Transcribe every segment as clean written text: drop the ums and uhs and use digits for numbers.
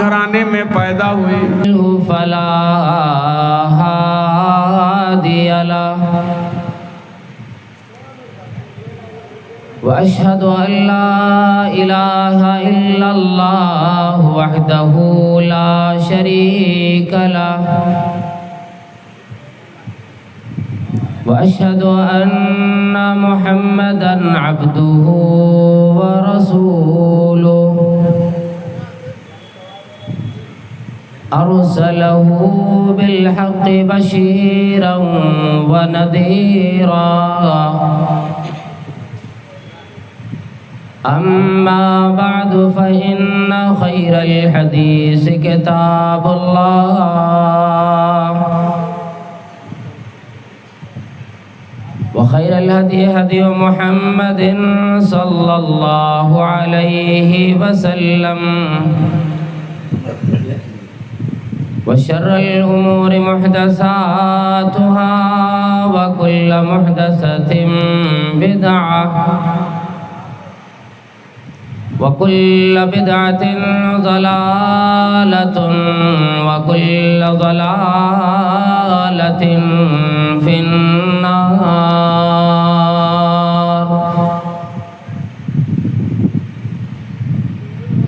گھرانے میں پیدا ہوئے فلا هادي له وأشهد أن لا إله إلا الله وحده لا شريك له وأشهد أن محمدًا عبده ورسوله أرسله بالحق بشيرًا ونذيرًا أما بعد فإن خير الحديث كتاب الله وخير الهدي هدي محمد صلى الله عليه وسلم وشر الأمور محدثاتها وكل محدثة بدعة وكل بدعة ضلالة وكل ضلالة في النار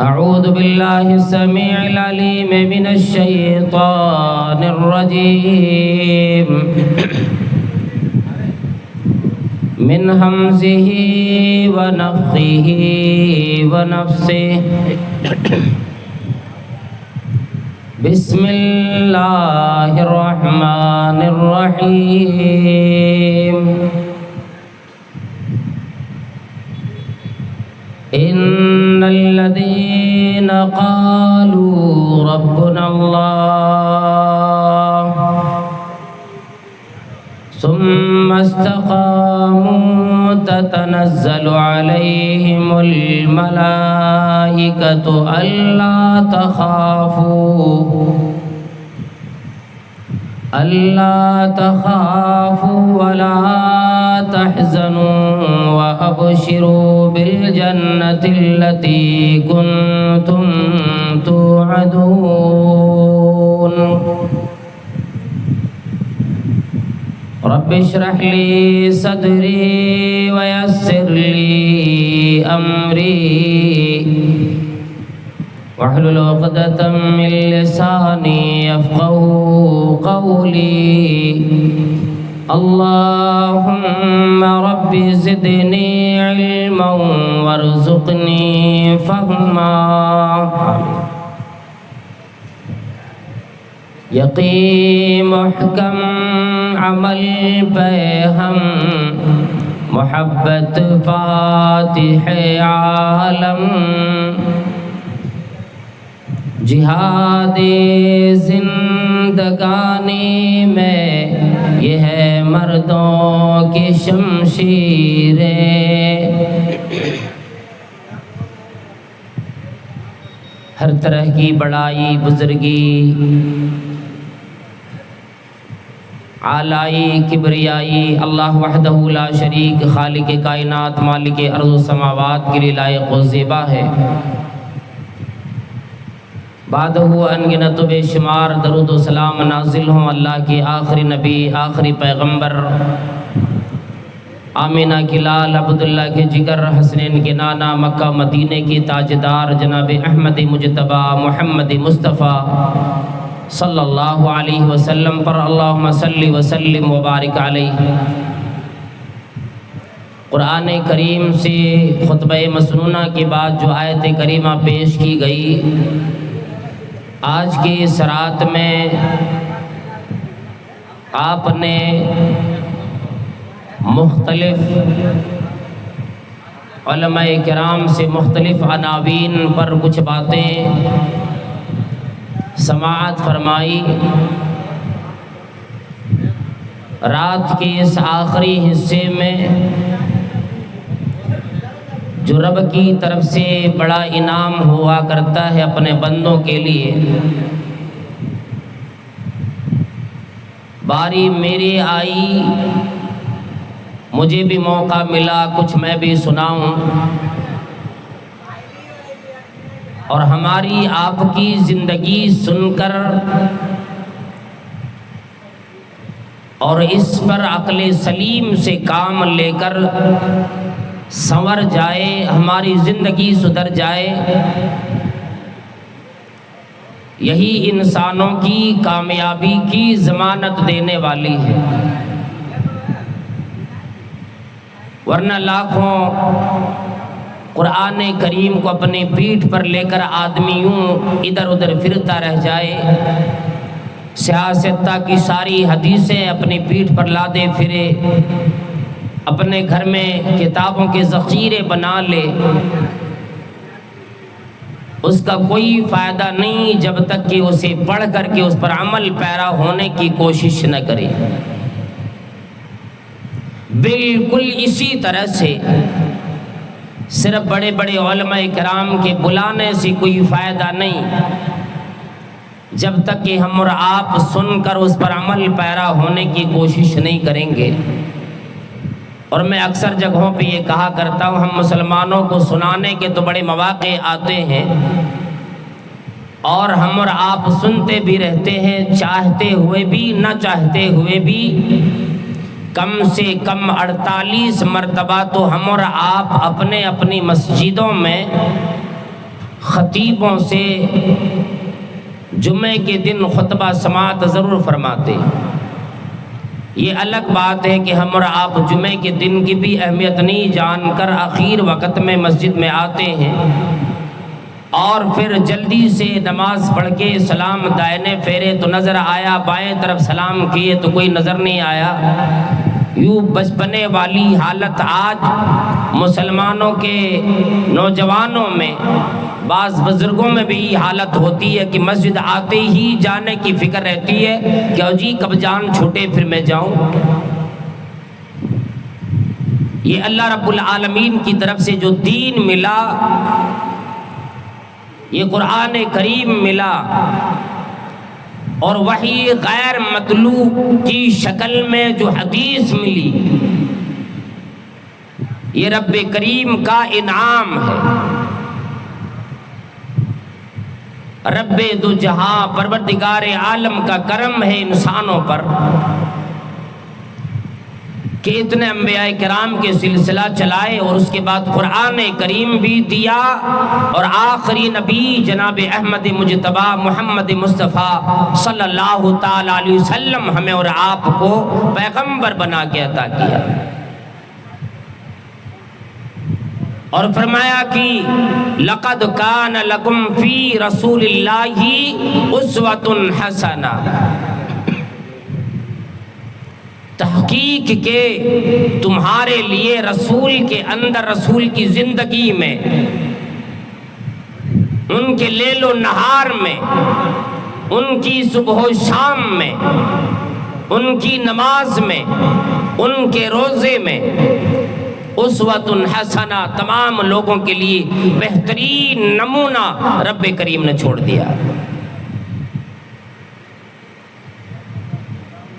أعوذ بالله السميع العليم من الشيطان الرجيم من همزه ونفخه ونفسه بسم الله الرحمن الرحيم إن الذين قالوا ربنا الله ثم استقاموا تتنزل عليهم الملائكة ألا تخافوا ولا تحزنوا وأبشروا بالجنة التي كنتم توعدون رب اشرح لي صدري ويسر لي أمري واحلل عقدة من لساني يفقهوا قولي اللهم رب زدني علما وارزقني فهما یقین محکم عمل پہ ہم محبت فاتح عالم جہاد زندگانی میں یہ ہے مردوں کی شمشیریں ہر طرح کی بڑائی بزرگی اعلائی کبریائی اللہ وحدہ لا شریک خالق کائنات مالک ارض و سماوات کے لیے لائق و زیبا ہے بعدہ انگنت و بے شمار درود و سلام نازل ہوں اللہ کے آخری نبی آخری پیغمبر آمینہ کی لال عبداللہ کے جگر حسنین کے نانا مکہ مدینہ کی تاجدار جناب احمد مجتبی محمد مصطفیٰ صلی اللہ علیہ وسلم پر اللہم صلی وسلم وبارک علیہ۔ قرآن کریم سے خطبہ مسنونہ کے بعد جو آیت کریمہ پیش کی گئی، آج کی اس رات میں آپ نے مختلف علماء کرام سے مختلف عناوین پر کچھ باتیں سماعت فرمائی۔ رات کے اس آخری حصے میں جو رب کی طرف سے بڑا انعام ہوا کرتا ہے اپنے بندوں کے لیے، باری میری آئی، مجھے بھی موقع ملا کچھ میں بھی سناؤں۔ اور ہماری آپ کی زندگی سن کر اور اس پر عقل سلیم سے کام لے کر سنور جائے، ہماری زندگی سدھر جائے، یہی انسانوں کی کامیابی کی ضمانت دینے والی ہے۔ ورنہ لاکھوں قرآن کریم کو اپنی پیٹھ پر لے کر آدمی یوں ادھر ادھر پھرتا رہ جائے، سیاستہ کی ساری حدیثیں اپنی پیٹھ پر لادے پھرے، اپنے گھر میں کتابوں کے ذخیرے بنا لے، اس کا کوئی فائدہ نہیں جب تک کہ اسے پڑھ کر کے اس پر عمل پیرا ہونے کی کوشش نہ کرے۔ بالکل اسی طرح سے صرف بڑے بڑے علماء کرام کے بلانے سے کوئی فائدہ نہیں جب تک کہ ہم اور آپ سن کر اس پر عمل پیرا ہونے کی کوشش نہیں کریں گے۔ اور میں اکثر جگہوں پہ یہ کہا کرتا ہوں، ہم مسلمانوں کو سنانے کے تو بڑے مواقع آتے ہیں اور ہم اور آپ سنتے بھی رہتے ہیں، چاہتے ہوئے بھی نہ چاہتے ہوئے بھی کم سے کم 48 مرتبہ تو ہم اور آپ اپنے اپنی مسجدوں میں خطیبوں سے جمعے کے دن خطبہ سماعت ضرور فرماتے۔ یہ الگ بات ہے کہ ہم اور آپ جمعے کے دن کی بھی اہمیت نہیں جان کر آخر وقت میں مسجد میں آتے ہیں اور پھر جلدی سے نماز پڑھ کے سلام دائنے پھیرے تو نظر آیا، بائیں طرف سلام کیے تو کوئی نظر نہیں آیا۔ یوں بچپنے والی حالت آج مسلمانوں کے نوجوانوں میں، بعض بزرگوں میں بھی یہ حالت ہوتی ہے کہ مسجد آتے ہی جانے کی فکر رہتی ہے کہ جی کب جان چھوٹے پھر میں جاؤں۔ یہ اللہ رب العالمین کی طرف سے جو دین ملا، یہ قرآن کریم ملا اور وحی غیر مطلوب کی شکل میں جو حدیث ملی، یہ رب کریم کا انعام ہے، رب دو جہاں پروردگار عالم کا کرم ہے انسانوں پر کہ اتنے انبیاء کرام کے سلسلہ چلائے اور اس کے بعد قرآن کریم بھی دیا اور آخری نبی جناب احمد مجتبی محمد مصطفیٰ صلی اللہ تعالی علیہ وسلم ہمیں اور آپ کو پیغمبر بنا کے عطا کیا اور فرمایا کہ لقد کان لکم فی رسول اللہ اسوۃ حسنہ، تحقیق کے تمہارے لیے رسول کے اندر، رسول کی زندگی میں، ان کے لیل و نہار میں، ان کی صبح و شام میں، ان کی نماز میں، ان کے روزے میں اسوۃ حسنہ، تمام لوگوں کے لیے بہترین نمونہ رب کریم نے چھوڑ دیا۔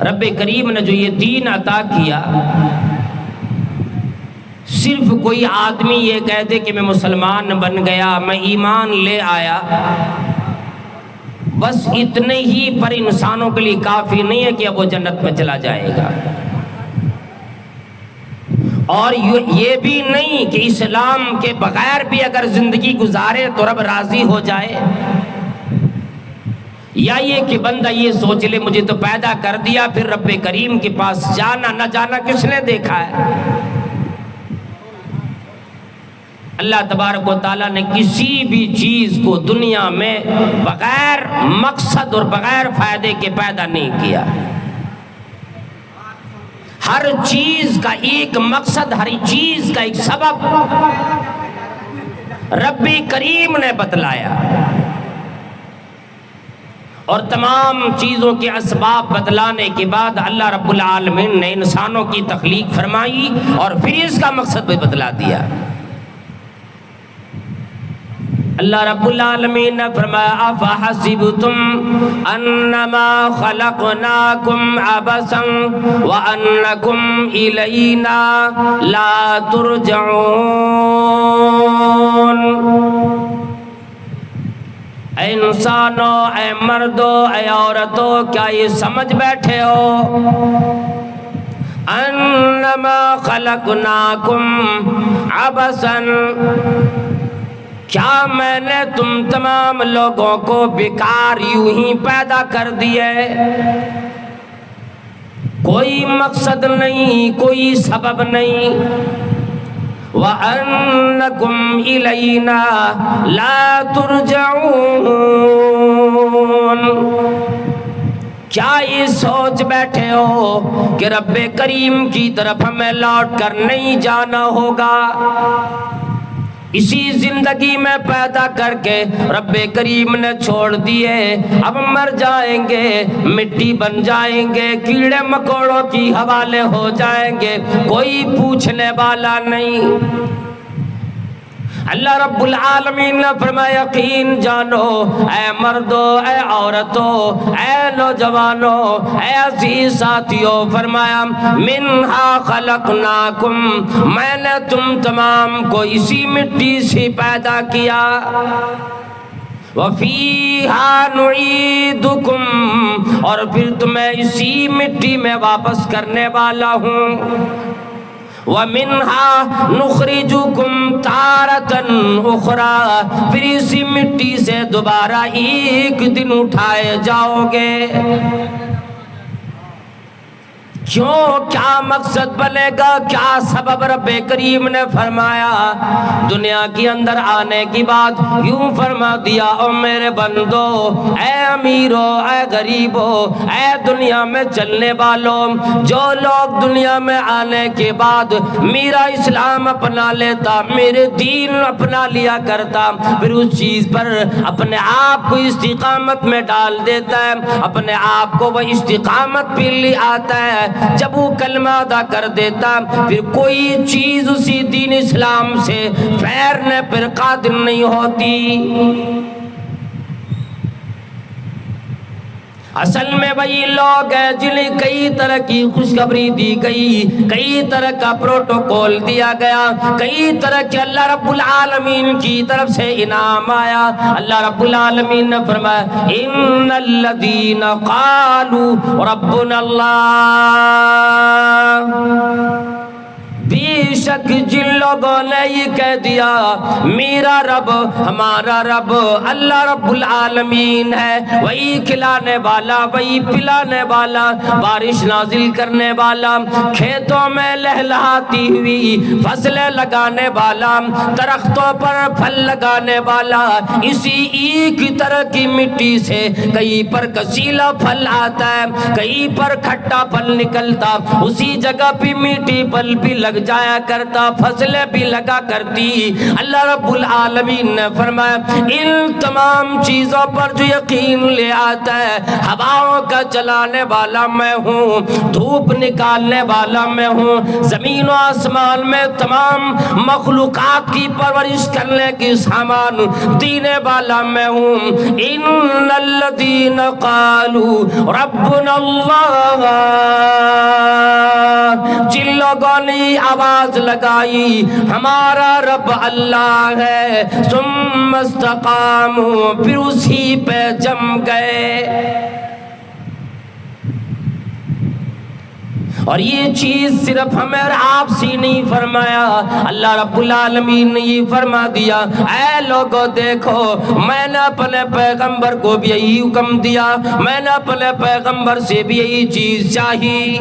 رب کریم نے جو یہ دین عطا کیا، صرف کوئی آدمی یہ کہہ دے کہ میں مسلمان بن گیا، میں ایمان لے آیا، بس اتنے ہی پر انسانوں کے لیے کافی نہیں ہے کہ اب وہ جنت میں چلا جائے گا، اور یہ بھی نہیں کہ اسلام کے بغیر بھی اگر زندگی گزارے تو رب راضی ہو جائے، یا یہ کہ بندہ یہ سوچ لے مجھے تو پیدا کر دیا، پھر رب کریم کے پاس جانا نہ جانا کس نے دیکھا ہے۔ اللہ تبارک و تعالیٰ نے کسی بھی چیز کو دنیا میں بغیر مقصد اور بغیر فائدے کے پیدا نہیں کیا، ہر چیز کا ایک مقصد، ہر چیز کا ایک سبب رب کریم نے بتلایا، اور تمام چیزوں کے اسباب بتلانے کے بعد اللہ رب العالمین نے انسانوں کی تخلیق فرمائی اور پھر اس کا مقصد بھی بتلا دیا۔ اللہ رب العالمین نے فرمایا افحسبتم انما خلقناکم عبثا وانکم الینا لا ترجعون، اے انسانو، اے مردو، اے عورتو، کیا یہ سمجھ بیٹھے ہو انما خلقناکم عبثا، کیا میں نے تم تمام لوگوں کو بیکار یوں ہی پیدا کر دیے؟ کوئی مقصد نہیں، کوئی سبب نہیں۔ وَأَنَّكُمْ إِلَيْنَا لَا تُرْجَعُونَ، کیا یہ سوچ بیٹھے ہو کہ رب کریم کی طرف ہمیں لوٹ کر نہیں جانا ہوگا؟ اسی زندگی میں پیدا کر کے رب کریم نے چھوڑ دیے، اب مر جائیں گے، مٹی بن جائیں گے، کیڑے مکوڑوں کی حوالے ہو جائیں گے، کوئی پوچھنے والا نہیں۔ اللہ رب العالمین نے فرمایا یقین جانو اے مردو، اے عورتو، اے نوجوانو، اے عزیز ساتھیو، فرمایا منہا خلقناکم، میں نے تم تمام کو اسی مٹی سے پیدا کیا، وَفِيهَا نُعِيدُكُمْ، اور پھر تمہیں اسی مٹی میں واپس کرنے والا ہوں، وَمِنْهَا نُخْرِجُكُمْ تَارَةً أُخْرَى، پھر اسی مٹی سے دوبارہ ایک دن اٹھائے جاؤ گے۔ کیوں؟ کیا مقصد بنے گا؟ کیا سبب؟ رب کریم نے فرمایا دنیا کے اندر آنے کی بات یوں فرما دیا، او میرے بندو، اے امیرو، اے غریبو، اے دنیا میں چلنے والوں، جو لوگ دنیا میں آنے کے بعد میرا اسلام اپنا لیتا، میرے دین اپنا لیا کرتا، پھر اس چیز پر اپنے آپ کو استقامت میں ڈال دیتا ہے، اپنے آپ کو وہ استقامت پہ لے آتا ہے، جب وہ کلمہ ادا کر دیتا پھر کوئی چیز اسی دین اسلام سے پھیرنے پر قادر نہیں ہوتی۔ اصل میں وہی لوگ ہیں جنہیں کئی طرح کی خوشخبری دی گئی، کئی طرح کا پروٹوکول دیا گیا، کئی طرح کے اللہ رب العالمین کی طرف سے انعام آیا۔ اللہ رب العالمین نے فرمایا ان الذین قالوا ربنا اللہ، بے شک جن لوگوں نے یہ کہہ دیا میرا رب، ہمارا رب اللہ رب العالمین ہے، وہی کھلانے والا، وہی پلانے والا، بارش نازل کرنے والا، کھیتوں میں لہلہاتی ہوئی فصلیں لگانے والا، درختوں پر پھل لگانے والا، اسی ایک طرح کی مٹی سے کہیں پر کسیلا پھل آتا ہے، کہیں پر کھٹا پھل نکلتا، اسی جگہ پہ میٹھی پھل بھی لگ جایا کرتا، فصلیں بھی لگا کرتی۔ اللہ رب العالمین نے فرمایا ان تمام چیزوں پر جو یقین لے آتا ہے، ہواؤں کا چلانے والا میں ہوں، دھوپ نکالنے والا میں ہوں، زمین و آسمان میں تمام مخلوقات کی پرورش کرنے کی سامان دینے والا میں ہوں۔ ان الذین قالوا ربنا اللہ، جن لوگوں نے آواز لگائی ہمارا رب اللہ ہے، ثم استقاموا، پھر اسی پہ جم گئے۔ اور یہ چیز صرف ہمیں اور آپ سے نہیں فرمایا، اللہ رب العالمین نے یہ فرما دیا اے لوگو دیکھو، میں نے اپنے پیغمبر کو بھی یہی حکم دیا، میں نے اپنے پیغمبر سے بھی یہی چیز چاہی۔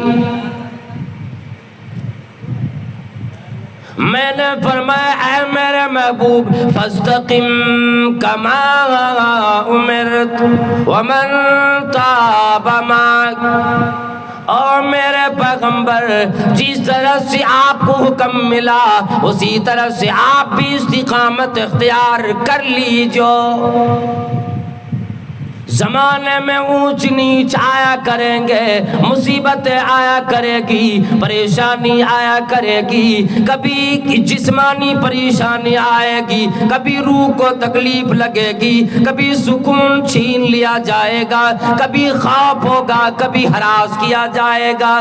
میں نے فرمایا اے میرے محبوب فاستقم کما امرت ومن تاب معک، اور میرے پیغمبر جس طرح سے آپ کو حکم ملا اسی طرح سے آپ بھی استقامت اختیار کر لیجو۔ زمانے میں اونچ نیچ آیا کریں گے، مصیبتیں آیا کرے گی، پریشانی آیا کرے گی، کبھی جسمانی پریشانی آئے گی، کبھی روح کو تکلیف لگے گی، کبھی سکون چھین لیا جائے گا، کبھی خوف ہوگا، کبھی ہراس کیا جائے گا،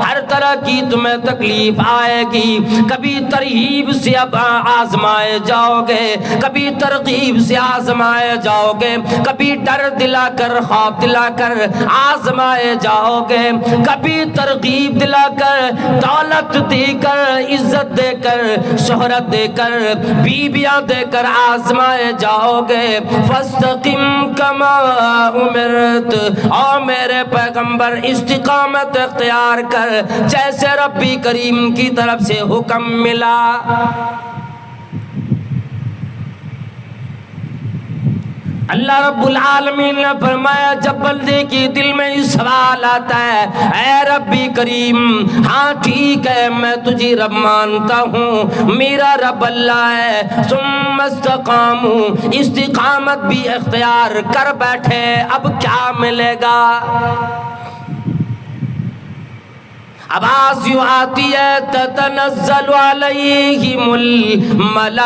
ہر طرح کی تمہیں تکلیف آئے گی، کبھی ترہیب سے اب آزمائے جاؤ گے، کبھی ترغیب سے آزمائے جاؤ گے، کبھی ڈر دلا کر خوف دلا کر آزمائے جاؤ گے، کبھی ترغیب دلا کر دولت دے کر عزت دے کر شہرت دے کر بیویاں دے کر آزمائے جاؤ گے۔ فاستقم کما امرت، اور میرے پیغمبر استقامت اختیار کر جیسے ربی کریم کی طرف سے حکم ملا۔ اللہ رب العالمین نے فرمایا جب بندے کی دل میں یہ سوال آتا ہے اے ربی کریم، ہاں ٹھیک ہے میں تجھے رب مانتا ہوں، میرا رب اللہ ہے، ثم استقاموا، استقامت بھی اختیار کر بیٹھے، اب کیا ملے گا؟ آواز یوں آتی ہے تتنزل علیہم الملائکۃ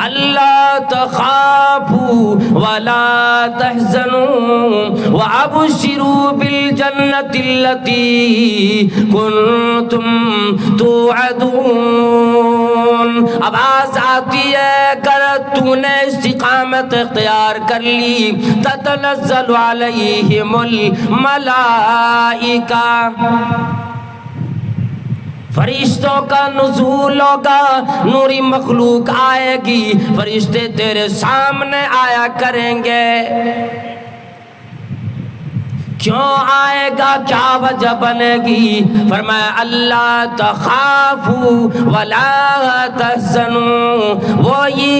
الا تخافوا ولا تحزنوا وابشروا بالجنۃ التي کنتم توعدون۔ آواز آتی ہے اگر تو نے استقامت اختیار کر لی، تتنزل علیہم الملائکہ، فرشتوں کا نزول ہوگا، نوری مخلوق آئے گی، فرشتے تیرے سامنے آیا کریں گے۔ کیوں آئے گا؟ کیا وجہ بنے گی؟ فرمایا اللہ تخافوا ولا تحزنوا، وہ یہ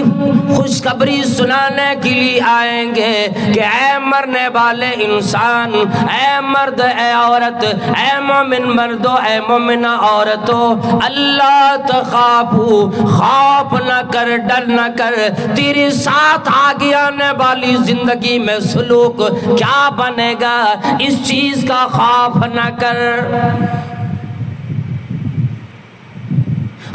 خوشخبری سنانے کے لیے آئیں گے کہ اے مرنے والے انسان، اے مرد اے عورت، اے مومن مردو اے مومنہ عورتو، اللہ تخافوا، خوف نہ کر، ڈر نہ کر، تیرے ساتھ آگے آنے والی زندگی میں سلوک کیا بنے گا اس چیز کا خوف نہ کر۔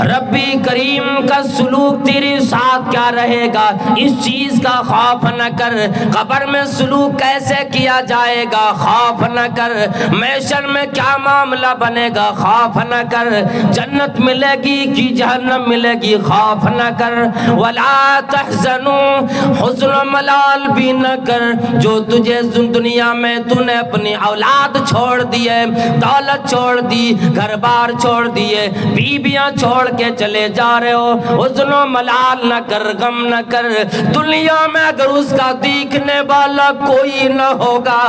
ربی کریم کا سلوک تیرے ساتھ کیا رہے گا اس چیز کا خوف نہ کر۔ قبر میں سلوک کیسے کیا جائے گا خوف نہ کر۔ محشر میں کیا معاملہ بنے گا خوف نہ کر۔ جنت ملے گی کہ جہنم ملے گی خوف نہ کر۔ ولا تحزنوا، حزن و ملال بھی نہ کر، جو تجھے دنیا میں تو نے اپنی اولاد چھوڑ دیے، دولت چھوڑ دی، گھر بار چھوڑ دیے، بیویاں چھوڑ کے چلے جا رہے ہو، حزن و ملال نہ کر، غم نہ کر۔ دنیا میں اگر اس کا دیکھنے والا کوئی نہ ہوگا،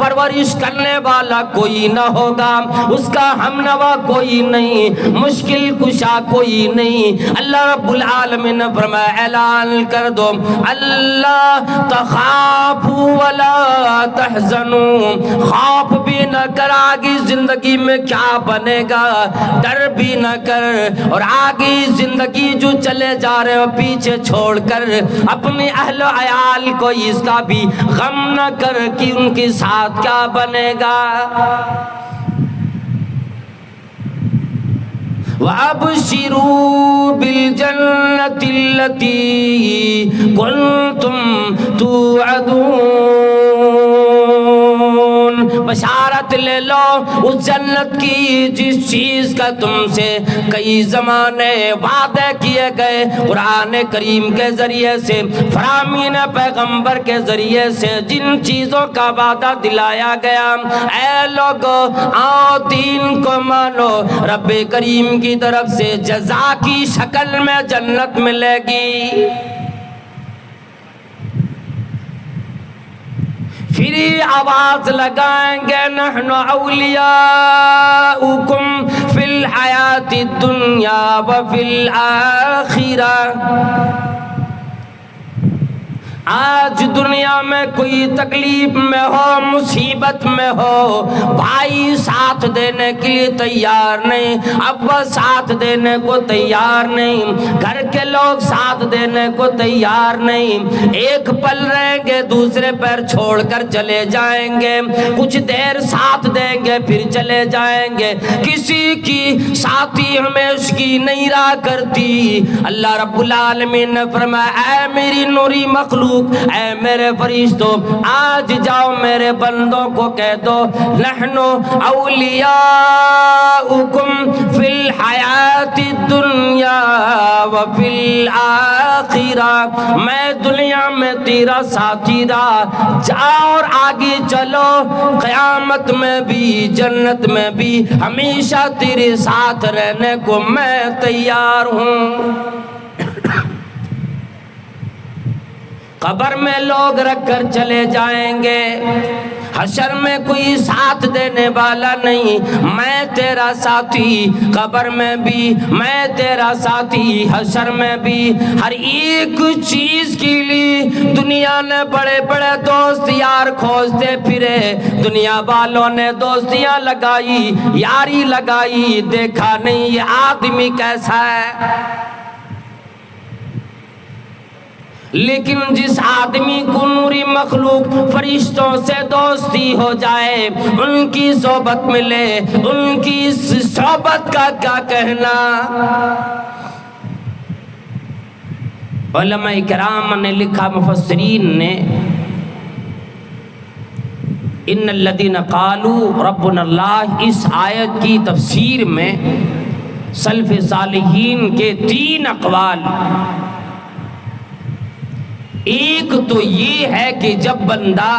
پرورش کرنے والا کوئی نہ ہوگا، اس کا ہمنوا کوئی نہیں، مشکل کشا کوئی نہیں، اللہ رب العالمین نے فرمایا اعلان کر دو اللہ تخافوا ولا تحزنوا، خوف بھی نہ کر آگے زندگی میں کیا بنے گا، ڈر بھی نہ کر، اور آگے زندگی جو چلے جا رہے ہو پیچھے چھوڑ کر اپنے اہل و عیال کو اس کا بھی غم نہ کر کہ ان کے ساتھ کیا بنے گا۔ وَأَبْشِرُوا بِالْجَنَّةِ الَّتِي كُنْتُمْ تُوعَدُونَ، بشارت لے لو اس جنت کی جس چیز کا تم سے کئی زمانے وعدے کیے گئے، قرآن کریم کے ذریعے سے، فرامین پیغمبر کے ذریعے سے جن چیزوں کا وعدہ دلایا گیا، اے لوگو آؤ دین کو مانو، رب کریم کی طرف سے جزا کی شکل میں جنت ملے گی۔ پھر آواز لگائیں گے نحن اولیاؤکم فی الحیات الدنیا وفی الآخرہ، آج دنیا میں کوئی تکلیف میں ہو، مصیبت میں ہو، بھائی ساتھ دینے کے لیے تیار نہیں، ابا ساتھ دینے کو تیار نہیں، گھر کے لوگ ساتھ دینے کو تیار نہیں، ایک پل رہیں گے دوسرے پیر چھوڑ کر چلے جائیں گے، کچھ دیر ساتھ دیں گے پھر چلے جائیں گے، کسی کی ساتھی ہمیش کی نہیں رہا کرتی۔ اللہ رب العالمین نے فرمایا اے میری نوری مخلوق، اے میرے فرشتوں، آج جاؤ میرے بندوں کو کہہ دو نحن اولیاؤکم فی الحیات الدنیا وفی الآخرہ، میں دنیا میں تیرا ساتھی رہا، جاؤ اور آگے چلو، قیامت میں بھی جنت میں بھی ہمیشہ تیرے ساتھ رہنے کو میں تیار ہوں۔ قبر میں لوگ رکھ کر چلے جائیں گے، حشر میں کوئی ساتھ دینے والا نہیں، میں تیرا ساتھی، قبر میں بھی میں تیرا ساتھی، حشر میں بھی۔ ہر ایک چیز کے لیے دنیا نے بڑے بڑے دوست یار کھوجتے پھرے، دنیا والوں نے دوستیاں لگائی، یاری لگائی، دیکھا نہیں یہ آدمی کیسا ہے۔ لیکن جس آدمی کو نوری مخلوق فرشتوں سے دوستی ہو جائے، ان کی صحبت ملے، ان کی صحبت کا کیا کہنا۔ علماء کرام نے لکھا، مفسرین نے، ان الذین قالوا ربنا اللہ، اس آیت کی تفسیر میں سلف صالحین کے 3 اقوال۔ ایک تو یہ ہے کہ جب بندہ